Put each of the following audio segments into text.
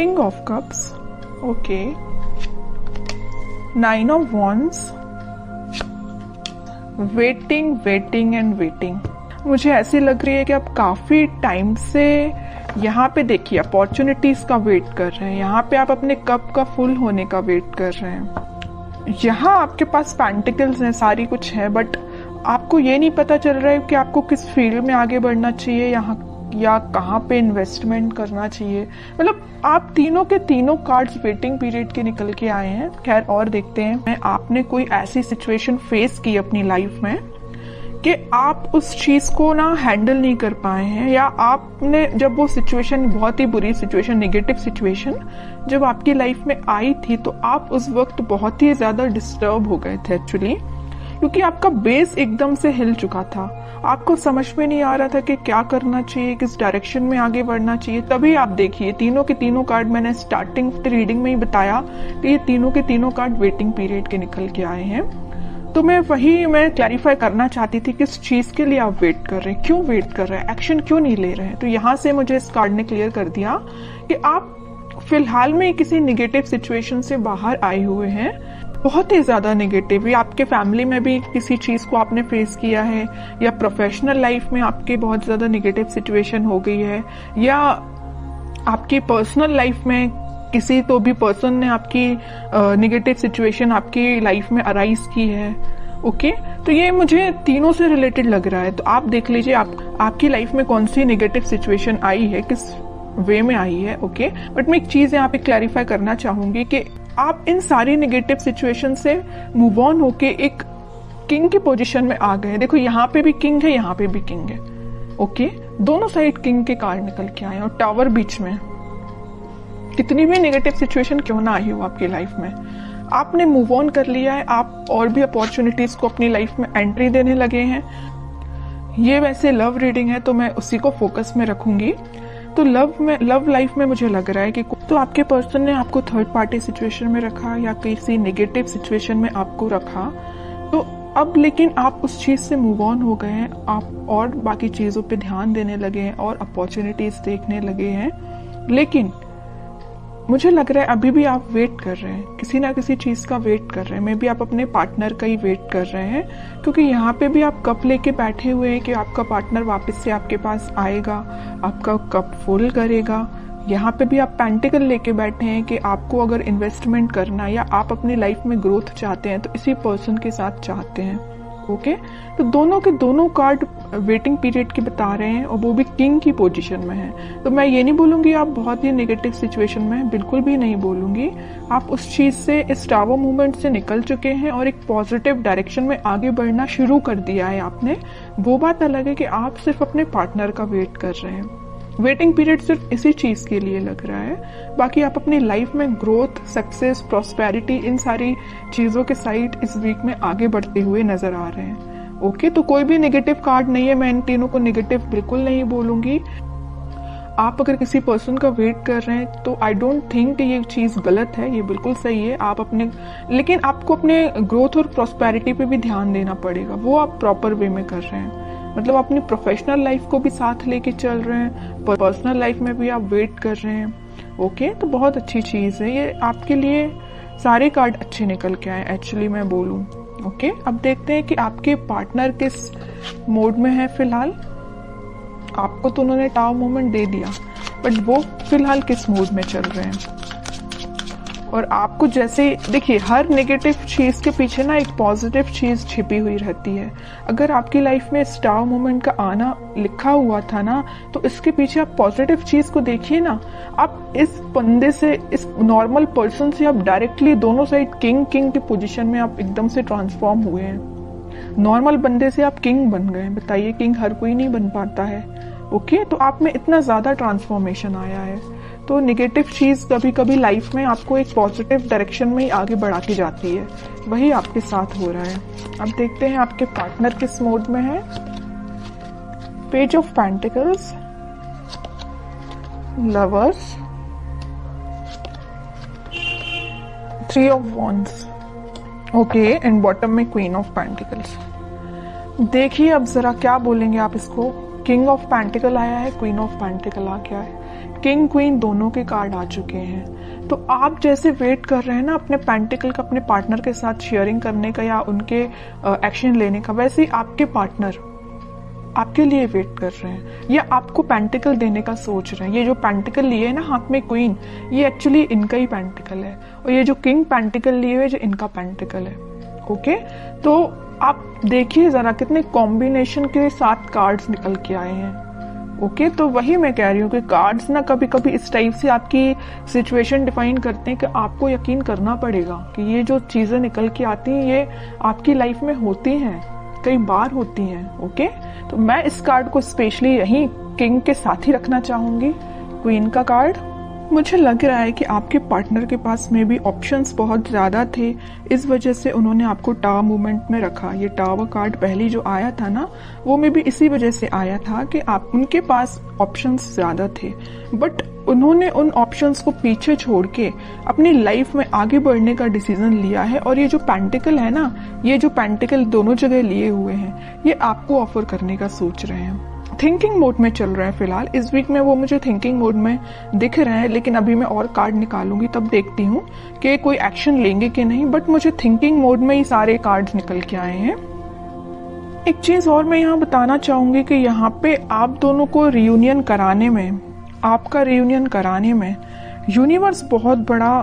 King of cups, okay, 9 of wands, waiting waiting and waiting. मुझे ऐसी लग रही है कि आप काफी टाइम से यहाँ पे देखिए अपॉर्चुनिटीज का वेट कर रहे हैं, यहाँ पे आप अपने कप का फुल होने का वेट कर रहे हैं। यहाँ आपके पास पेंटिकल्स हैं, सारी कुछ है, बट आपको ये नहीं पता चल रहा है कि आपको किस फील्ड में आगे बढ़ना चाहिए यहाँ या कहाँ पे इन्वेस्टमेंट करना चाहिए। मतलब आप तीनों के तीनों कार्ड्स वेटिंग पीरियड के निकल के आए हैं। खैर और देखते हैं, आपने कोई ऐसी सिचुएशन फेस की अपनी लाइफ में कि आप उस चीज को ना हैंडल नहीं कर पाए हैं, या आपने जब वो सिचुएशन, बहुत ही बुरी सिचुएशन, नेगेटिव सिचुएशन जब आपकी लाइफ में आई थी, तो आप उस वक्त बहुत ही ज्यादा डिस्टर्ब हो गए थे एक्चुअली, क्योंकि आपका बेस एकदम से हिल चुका था। आपको समझ में नहीं आ रहा था कि क्या करना चाहिए, किस डायरेक्शन में आगे बढ़ना चाहिए। तभी आप देखिए तीनों के तीनों कार्ड, मैंने स्टार्टिंग रीडिंग में ही बताया कि ये तीनों के तीनों कार्ड वेटिंग पीरियड के निकल के आए हैं। तो मैं क्लैरिफाई करना चाहती थी किस चीज के लिए आप वेट कर रहे हैं, क्यों वेट कर रहे हैं, एक्शन क्यों नहीं ले रहे हैं। तो यहाँ से मुझे इस कार्ड ने क्लियर कर दिया कि आप फिलहाल में किसी निगेटिव सिचुएशन से बाहर आए हुए हैं, बहुत ही ज्यादा नेगेटिव, या आपके फैमिली में भी किसी चीज को आपने फेस किया है, या प्रोफेशनल लाइफ में आपके बहुत ज्यादा नेगेटिव सिचुएशन हो गई है, या आपकी पर्सनल लाइफ में किसी तो भी पर्सन ने आपकी नेगेटिव सिचुएशन आपकी लाइफ में अराइज की है। ओके, तो ये मुझे तीनों से रिलेटेड लग रहा है। तो आप देख लीजिए आपकी लाइफ में कौन सी नेगेटिव सिचुएशन आई है, किस वे में आई है। ओके, बट मैं एक चीज यहाँ पे क्लैरिफाई करना चाहूंगी कि आप इन सारी नेगेटिव सिचुएशन से मूव ऑन होके एक किंग की पोजीशन में आ गए। देखो यहाँ पे भी किंग है, यहाँ पे भी किंग है। ओके, दोनों साइड किंग के कार्ड निकल के आए और टावर बीच में। कितनी भी नेगेटिव सिचुएशन क्यों ना आई हो आपकी लाइफ में, आपने मूव ऑन कर लिया है, आप और भी अपॉर्चुनिटीज को अपनी लाइफ में एंट्री देने लगे हैं। ये वैसे लव रीडिंग है तो मैं उसी को फोकस में रखूंगी। तो लव लाइफ में मुझे लग रहा है कि तो आपके पर्सन ने आपको थर्ड पार्टी सिचुएशन में रखा या किसी नेगेटिव सिचुएशन में आपको रखा, तो अब लेकिन आप उस चीज से मूव ऑन हो गए हैं, आप और बाकी चीजों पे ध्यान देने लगे हैं और अपॉर्चुनिटीज देखने लगे हैं। लेकिन मुझे लग रहा है अभी भी आप वेट कर रहे हैं, किसी ना किसी चीज का वेट कर रहे हैं। मे बी आप अपने पार्टनर का ही वेट कर रहे हैं, क्योंकि यहाँ पे भी आप कप लेके बैठे हुए हैं कि आपका पार्टनर वापस से आपके पास आएगा, आपका कप फुल करेगा। यहाँ पे भी आप पेंटिकल लेके बैठे हैं कि आपको अगर इन्वेस्टमेंट करना या आप अपनी लाइफ में ग्रोथ चाहते हैं तो इसी पर्सन के साथ चाहते हैं। ओके, तो दोनों के दोनों कार्ड वेटिंग पीरियड की बता रहे हैं और वो भी किंग की पोजीशन में है। तो मैं ये नहीं बोलूंगी आप बहुत ही नेगेटिव सिचुएशन में हैं, बिल्कुल भी नहीं बोलूंगी। आप उस चीज से, इस टावर मूवमेंट से निकल चुके हैं और एक पॉजिटिव डायरेक्शन में आगे बढ़ना शुरू कर दिया है आपने। वो बात अलग है कि आप सिर्फ अपने पार्टनर का वेट कर रहे हैं। वेटिंग पीरियड सिर्फ इसी चीज के लिए लग रहा है, बाकी आप अपनी लाइफ में ग्रोथ, सक्सेस, प्रॉस्पेरिटी, इन सारी चीजों के साइड इस वीक में आगे बढ़ते हुए नजर आ रहे हैं। ओके, तो कोई भी नेगेटिव कार्ड नहीं है, मैं इन तीनों को नेगेटिव बिल्कुल नहीं बोलूंगी। आप अगर किसी पर्सन का वेट कर रहे हैं तो आई डोंट थिंक कि ये चीज गलत है, ये बिल्कुल सही है। आप अपने, लेकिन आपको अपने ग्रोथ और प्रॉस्पेरिटी पे भी ध्यान देना पड़ेगा, वो आप प्रॉपर वे में कर रहे हैं। मतलब अपनी प्रोफेशनल लाइफ को भी साथ लेके चल रहे हैं, पर्सनल लाइफ में भी आप वेट कर रहे हैं। ओके, तो बहुत अच्छी चीज है ये आपके लिए। सारे कार्ड अच्छे निकल के आए एक्चुअली मैं बोलूं। ओके, अब देखते हैं कि आपके पार्टनर किस मोड में है फिलहाल। आपको तो उन्होंने टावर मूवमेंट दे दिया, बट वो फिलहाल किस मूड में चल रहे हैं। और आपको जैसे देखिए, हर नेगेटिव चीज के पीछे ना एक पॉजिटिव चीज छिपी हुई रहती है। अगर आपकी लाइफ में स्टार मोमेंट का आना लिखा हुआ था ना, तो इसके पीछे आप पॉजिटिव चीज को देखिए ना। आप इस बंदे से, इस नॉर्मल पर्सन से आप डायरेक्टली दोनों साइड किंग की पोजीशन में आप एकदम से ट्रांसफॉर्म हुए हैं। नॉर्मल बंदे से आप किंग बन गए। बताइए, किंग हर कोई नहीं बन पाता है। ओके, तो आप में इतना ज्यादा ट्रांसफॉर्मेशन आया है। तो नेगेटिव चीज कभी कभी लाइफ में आपको एक पॉजिटिव डायरेक्शन में ही आगे बढ़ाती जाती है, वही आपके साथ हो रहा है। अब देखते हैं आपके पार्टनर किस मोड में है। Page of pentacles, lovers, 3 of wands, okay, and bottom में क्वीन ऑफ पेंटिकल्स। देखिए अब जरा क्या बोलेंगे आप इसको, किंग ऑफ पेंटिकल आया है, क्वीन ऑफ पेंटिकल आ गया है, किंग क्वीन दोनों के कार्ड आ चुके हैं। तो आप जैसे वेट कर रहे हैं ना अपने पेंटिकल का अपने पार्टनर के साथ शेयरिंग करने का या उनके एक्शन लेने का, वैसे ही आपके पार्टनर आपके लिए वेट कर रहे हैं या आपको पेंटिकल देने का सोच रहे हैं। ये जो पेंटिकल लिए है ना हाथ में क्वीन, ये एक्चुअली इनका ही पेंटिकल है, और ये जो किंग पेंटिकल लिए हुए जो इनका पेंटिकल है। ओके, तो आप देखिए जरा कितने कॉम्बिनेशन के साथ कार्ड्स निकल के आए हैं। ओके, तो वही मैं कह रही हूँ कि कार्ड्स ना कभी कभी इस टाइप से आपकी सिचुएशन डिफाइन करते हैं कि आपको यकीन करना पड़ेगा कि ये जो चीजें निकल के आती हैं ये आपकी लाइफ में होती हैं, कई बार होती हैं। ओके, तो मैं इस कार्ड को स्पेशली यही किंग के साथ ही रखना चाहूंगी, क्वीन का कार्ड। मुझे लग रहा है कि आपके पार्टनर के पास में भी ऑप्शंस बहुत ज्यादा थे, इस वजह से उन्होंने आपको टावर मूवमेंट में रखा। ये टावर कार्ड पहली जो आया था ना, वो में भी इसी वजह से आया था कि आप उनके पास ऑप्शंस ज्यादा थे, बट उन्होंने उन ऑप्शंस को पीछे छोड़ के अपनी लाइफ में आगे बढ़ने का डिसीजन लिया है। और ये जो पेंटिकल है ना, ये जो पेंटिकल दोनों जगह लिए हुए हैं, ये आपको ऑफर करने का सोच रहे हैं। थिंकिंग मोड में चल रहा है फिलहाल, इस वीक में वो मुझे थिंकिंग मोड में दिख रहे हैं, लेकिन अभी मैं और कार्ड निकालूंगी तब देखती हूँ कि कोई एक्शन लेंगे कि नहीं, बट मुझे थिंकिंग मोड में ही सारे कार्ड्स निकल के आए हैं। एक चीज और मैं यहाँ बताना चाहूंगी कि यहाँ पे आप दोनों को रियूनियन कराने में, आपका रियूनियन कराने में यूनिवर्स बहुत बड़ा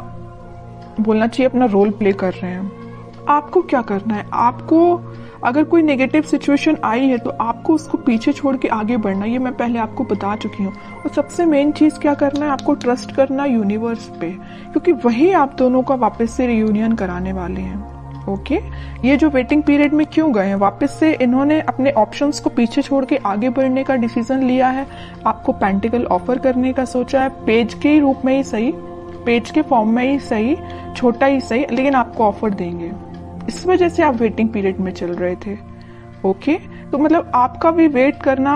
बोलना चाहिए अपना रोल प्ले कर रहे हैं। आपको क्या करना है, आपको अगर कोई नेगेटिव सिचुएशन आई है तो आपको उसको पीछे छोड़ के आगे बढ़ना, ये मैं पहले आपको बता चुकी हूँ। और सबसे मेन चीज क्या करना है, आपको ट्रस्ट करना यूनिवर्स पे, क्योंकि वही आप दोनों का वापस से रियूनियन कराने वाले हैं। ओके, ये जो वेटिंग पीरियड में क्यों गए हैं, वापस से इन्होंने अपने ऑप्शंस को पीछे छोड़ के आगे बढ़ने का डिसीजन लिया है, आपको पेंटिकल ऑफर करने का सोचा है, पेज के ही रूप में ही सही, पेज के फॉर्म में ही सही, छोटा ही सही, लेकिन आपको ऑफर देंगे। इस वजह से आप वेटिंग पीरियड में चल रहे थे। ओके, तो मतलब आपका भी वेट करना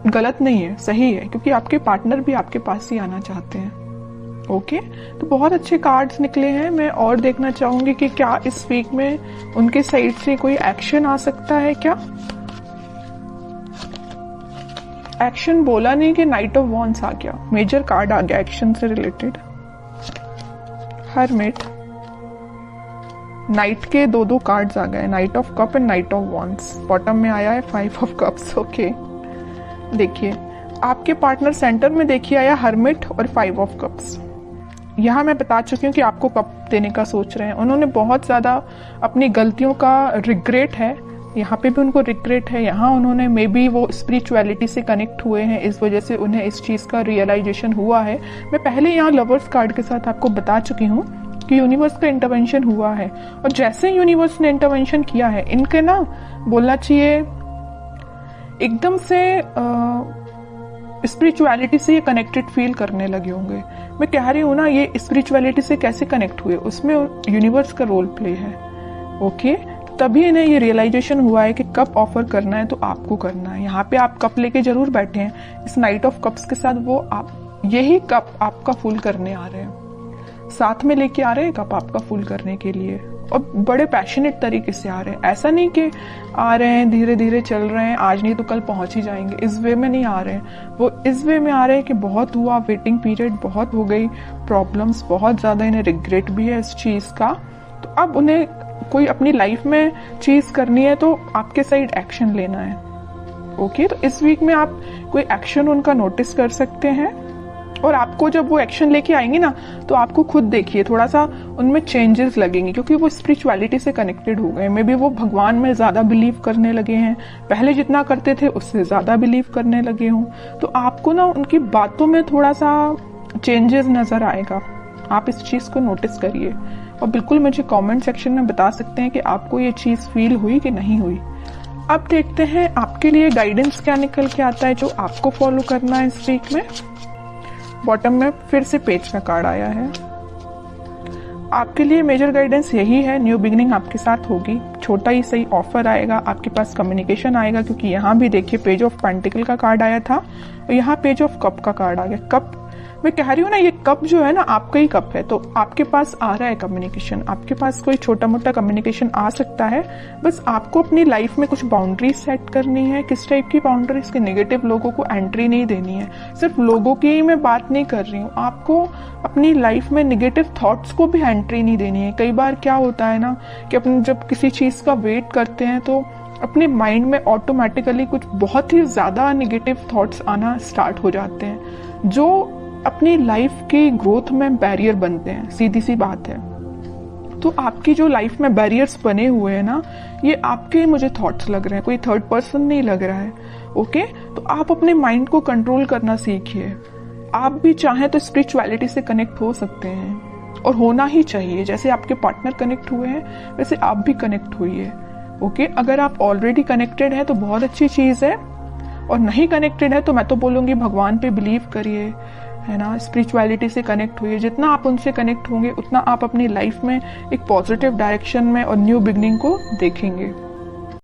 गलत नहीं है, सही है, क्योंकि आपके पार्टनर भी आपके पास ही आना चाहते हैं। ओके, तो बहुत अच्छे कार्ड्स निकले हैं। मैं और देखना चाहूंगी कि क्या इस वीक में उनके साइड से कोई एक्शन आ सकता है। क्या एक्शन बोला नहीं कि नाइट ऑफ वॉन्ड्स आ गया, मेजर कार्ड आ गया एक्शन से रिलेटेड। हरमिट, नाइट के दो कार्ड्स आ गए, night of cup and night of wands. Bottom में आया है 5 ऑफ कप्स। ओके, देखिए आपके पार्टनर सेंटर में देखिए आया हरमिट और 5 ऑफ कप्स। यहाँ मैं बता चुकी हूँ कि आपको कप देने का सोच रहे हैं। उन्होंने बहुत ज्यादा अपनी गलतियों का रिग्रेट है, यहाँ पे भी उनको रिग्रेट है, यहाँ उन्होंने मे बी वो स्पिरिचुअलिटी से कनेक्ट हुए हैं, इस वजह से उन्हें इस चीज का रियलाइजेशन हुआ है। मैं पहले यहाँ लवर्स कार्ड के साथ आपको बता चुकी हूँ कि यूनिवर्स का इंटरवेंशन हुआ है, और जैसे यूनिवर्स ने इंटरवेंशन किया है, इनके ना बोलना चाहिए एकदम से स्पिरिचुअलिटी से ये कनेक्टेड फील करने लगे होंगे। मैं कह रही हूँ ना, ये स्पिरिचुअलिटी से कैसे कनेक्ट हुए, उसमें यूनिवर्स का रोल प्ले है। ओके, तभी इन्हें ये रियलाइजेशन हुआ है कि कप ऑफर करना है तो आपको करना है। यहाँ पे आप कप लेके जरूर बैठे हैं, इस नाइट ऑफ कप्स के साथ वो आप यही कप आपका फुल करने आ रहे हैं, साथ में लेके आ रहे हैं कप आपका फुल करने के लिए, और बड़े पैशनेट तरीके से आ रहे हैं। ऐसा नहीं कि आ रहे हैं धीरे धीरे चल रहे हैं, आज नहीं तो कल पहुंच ही जाएंगे, इस वे में नहीं आ रहे हैं। वो इस वे में आ रहे हैं कि बहुत हुआ, वेटिंग पीरियड बहुत हो गई, प्रॉब्लम्स बहुत ज्यादा, इन्हें रिग्रेट भी है इस चीज का। तो अब उन्हें कोई अपनी लाइफ में चीज करनी है तो आपके साइड एक्शन लेना है। ओके, तो इस वीक में आप कोई एक्शन उनका नोटिस कर सकते हैं, और आपको जब वो एक्शन लेके आएंगे ना, तो आपको खुद देखिए थोड़ा सा उनमें चेंजेस लगेंगे, क्योंकि वो स्पिरिचुअलिटी से कनेक्टेड हो गए। मे बी वो भगवान में ज्यादा बिलीव करने लगे हैं, पहले जितना करते थे उससे ज्यादा बिलीव करने लगे हों। तो आपको ना उनकी बातों में थोड़ा सा चेंजेस नजर आएगा, आप इस चीज को नोटिस करिए, और बिल्कुल मुझे कमेंट सेक्शन में बता सकते हैं कि आपको ये चीज फील हुई कि नहीं हुई। अब देखते हैं आपके लिए गाइडेंस क्या निकल के आता है जो आपको फॉलो करना है इस वीक में। बॉटम में फिर से पेज का कार्ड आया है। आपके लिए मेजर गाइडेंस यही है, न्यू बिगिनिंग आपके साथ होगी, छोटा ही सही ऑफर आएगा, आपके पास कम्युनिकेशन आएगा, क्योंकि यहाँ भी देखिए पेज ऑफ पेंटिकल का कार्ड आया था और यहाँ पेज ऑफ कप का कार्ड आ गया। कप मैं कह रही हूँ ना, ये कप जो है ना आपका ही कप है, तो आपके पास आ रहा है कम्युनिकेशन, आपके पास कोई छोटा मोटा कम्युनिकेशन आ सकता है। बस आपको अपनी लाइफ में कुछ बाउंड्रीज सेट करनी है। किस टाइप की बाउंड्रीज? के नेगेटिव लोगों को एंट्री नहीं देनी है। सिर्फ लोगों की ही मैं बात नहीं कर रही हूँ, आपको अपनी लाइफ में नेगेटिव थॉट्स को भी एंट्री नहीं देनी है। कई बार क्या होता है ना कि अपन जब किसी चीज का वेट करते हैं तो अपने माइंड में ऑटोमेटिकली कुछ बहुत ही ज्यादा नेगेटिव थॉट्स आना स्टार्ट हो जाते हैं, जो अपनी लाइफ की ग्रोथ में बैरियर बनते हैं। सीधी सी बात है। तो आपकी जो लाइफ में बैरियर्स बने हुए हैं ना, ये आपके मुझे थॉट्स लग रहे हैं, कोई थर्ड पर्सन नहीं लग रहा है। ओके, तो आप अपने माइंड को कंट्रोल करना सीखिए। आप भी चाहें तो स्पिरिचुअलिटी से कनेक्ट हो सकते हैं, और होना ही चाहिए। जैसे आपके पार्टनर कनेक्ट हुए हैं वैसे आप भी कनेक्ट होइए। ओके, अगर आप ऑलरेडी कनेक्टेड है तो बहुत अच्छी चीज है, और नहीं कनेक्टेड है तो मैं तो बोलूंगी भगवान पे बिलीव करिए, है ना, स्पिरिचुअलिटी से कनेक्ट हुइए। जितना आप उनसे कनेक्ट होंगे उतना आप अपनी लाइफ में एक पॉजिटिव डायरेक्शन में और न्यू बिगनिंग को देखेंगे।